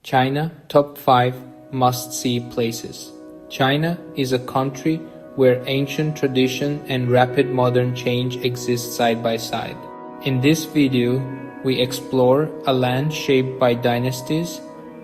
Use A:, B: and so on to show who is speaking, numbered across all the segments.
A: China Top 5 Must-See Places. China is a country where ancient tradition and rapid modern change exist side by side. In this video, we explore a land shaped by dynasties,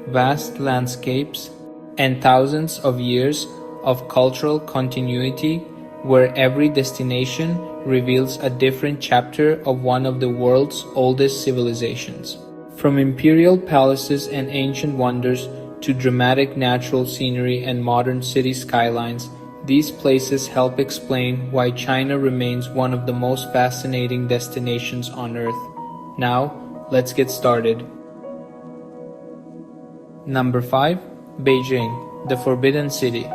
A: vast landscapes, and thousands of years of cultural continuity, where every destination reveals a different chapter of one of the world's oldest civilizations. From imperial palaces and ancient wonders to dramatic natural scenery and modern city skylines, these places help explain why China remains one of the most fascinating destinations on Earth. Now, let's get started. Number 5. Beijing, the Forbidden City.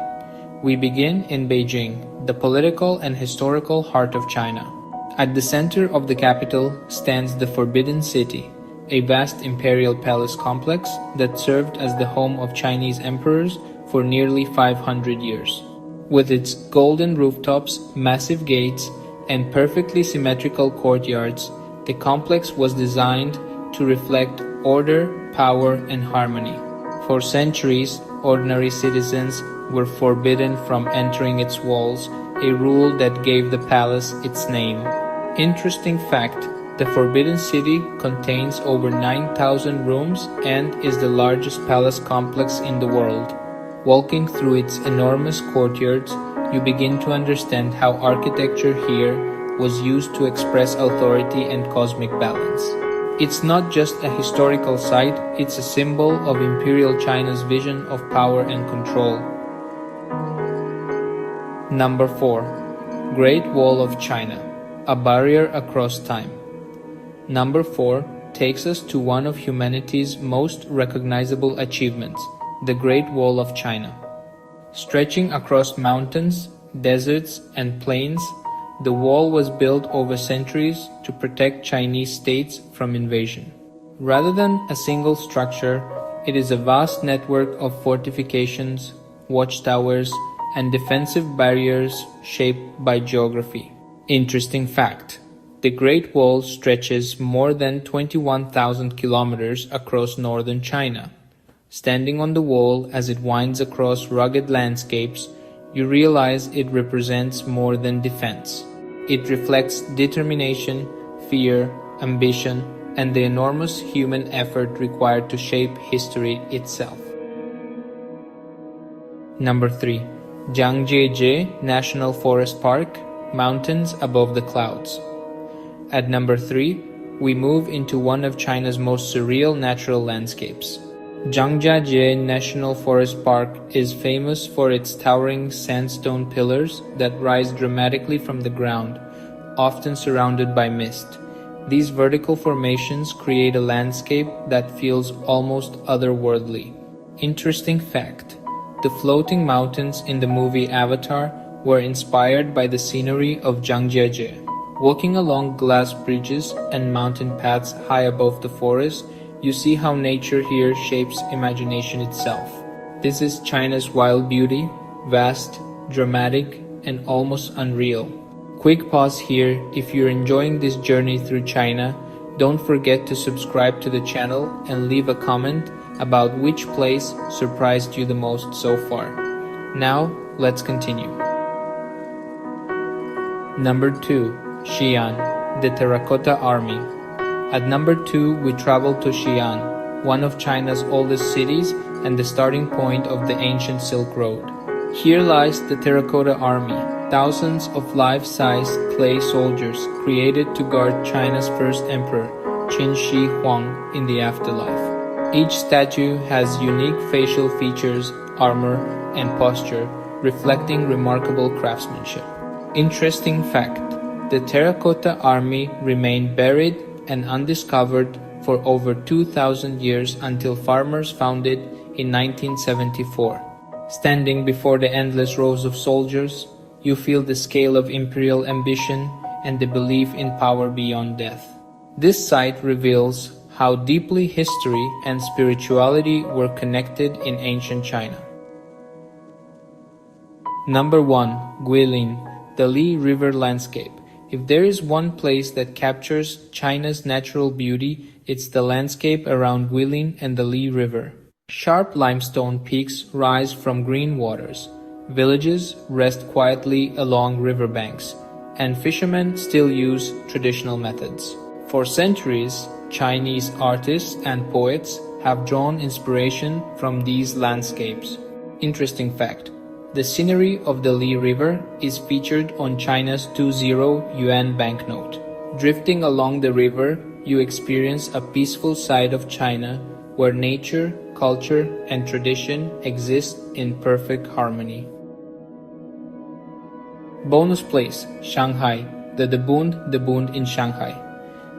A: We begin in Beijing, the political and historical heart of China. At the center of the capital stands the Forbidden City, a vast imperial palace complex that served as the home of Chinese emperors for nearly 500 years. With its golden rooftops, massive gates, and perfectly symmetrical courtyards, the complex was designed to reflect order, power, and harmony. For centuries, ordinary citizens were forbidden from entering its walls, a rule that gave the palace its name. Interesting fact: the Forbidden City contains over 9,000 rooms and is the largest palace complex in the world. Walking through its enormous courtyards, you begin to understand how architecture here was used to express authority and cosmic balance. It's not just a historical site, it's a symbol of Imperial China's vision of power and control. Number 4. Great Wall of China, a barrier across time. Number 4 takes us to one of humanity's most recognizable achievements, the Great Wall of China. Stretching across mountains, deserts, and plains, the wall was built over centuries to protect Chinese states from invasion. Rather than a single structure, it is a vast network of fortifications, watchtowers, and defensive barriers shaped by geography. Interesting fact: the Great Wall stretches more than 21,000 kilometers across northern China. Standing on the wall as it winds across rugged landscapes, you realize it represents more than defense. It reflects determination, fear, ambition, and the enormous human effort required to shape history itself. Number 3. Zhangjiajie National Forest Park, Mountains Above the Clouds. At number 3, we move into one of China's most surreal natural landscapes. Zhangjiajie National Forest Park is famous for its towering sandstone pillars that rise dramatically from the ground, often surrounded by mist. These vertical formations create a landscape that feels almost otherworldly. Interesting fact: the floating mountains in the movie Avatar were inspired by the scenery of Zhangjiajie. Walking along glass bridges and mountain paths high above the forest, you see how nature here shapes imagination itself. This is China's wild beauty, vast, dramatic, and almost unreal. Quick pause here: if you're enjoying this journey through China, don't forget to subscribe to the channel and leave a comment about which place surprised you the most so far. Now, let's continue. Number 2. Xi'an, the Terracotta Army. At number 2, we travel to Xi'an, one of China's oldest cities and the starting point of the ancient Silk Road. Here lies the Terracotta Army, thousands of life-size clay soldiers created to guard China's first emperor, Qin Shi Huang, in the afterlife. Each statue has unique facial features, armor, and posture, reflecting remarkable craftsmanship. Interesting fact: the Terracotta Army remained buried and undiscovered for over 2,000 years until farmers found it in 1974. Standing before the endless rows of soldiers, you feel the scale of imperial ambition and the belief in power beyond death. This site reveals how deeply history and spirituality were connected in ancient China. Number 1. Guilin, the Li River landscape. If there is one place that captures China's natural beauty, it's the landscape around Guilin and the Li River. Sharp limestone peaks rise from green waters. Villages rest quietly along riverbanks, and fishermen still use traditional methods. For centuries, Chinese artists and poets have drawn inspiration from these landscapes. Interesting fact: the scenery of the Li River is featured on China's 20 yuan banknote. Drifting along the river, you experience a peaceful side of China where nature, culture, and tradition exist in perfect harmony. Bonus place: Shanghai, the Bund in Shanghai.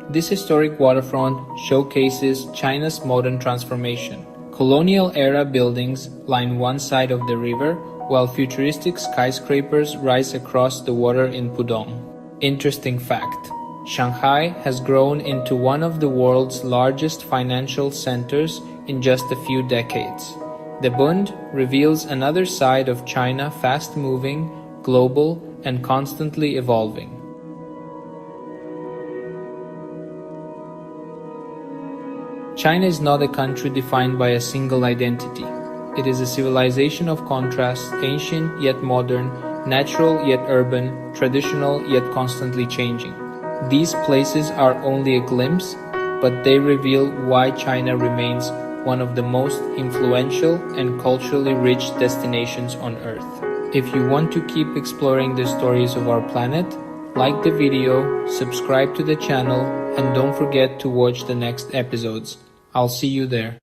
A: This historic waterfront showcases China's modern transformation. Colonial-era buildings line one side of the river, while futuristic skyscrapers rise across the water in Pudong. Interesting fact: Shanghai has grown into one of the world's largest financial centers in just a few decades. The Bund reveals another side of China, fast-moving, global, and constantly evolving. China is not a country defined by a single identity. It is a civilization of contrasts, ancient yet modern, natural yet urban, traditional yet constantly changing. These places are only a glimpse, but they reveal why China remains one of the most influential and culturally rich destinations on Earth. If you want to keep exploring the stories of our planet, like the video, subscribe to the channel, and don't forget to watch the next episodes. I'll see you there.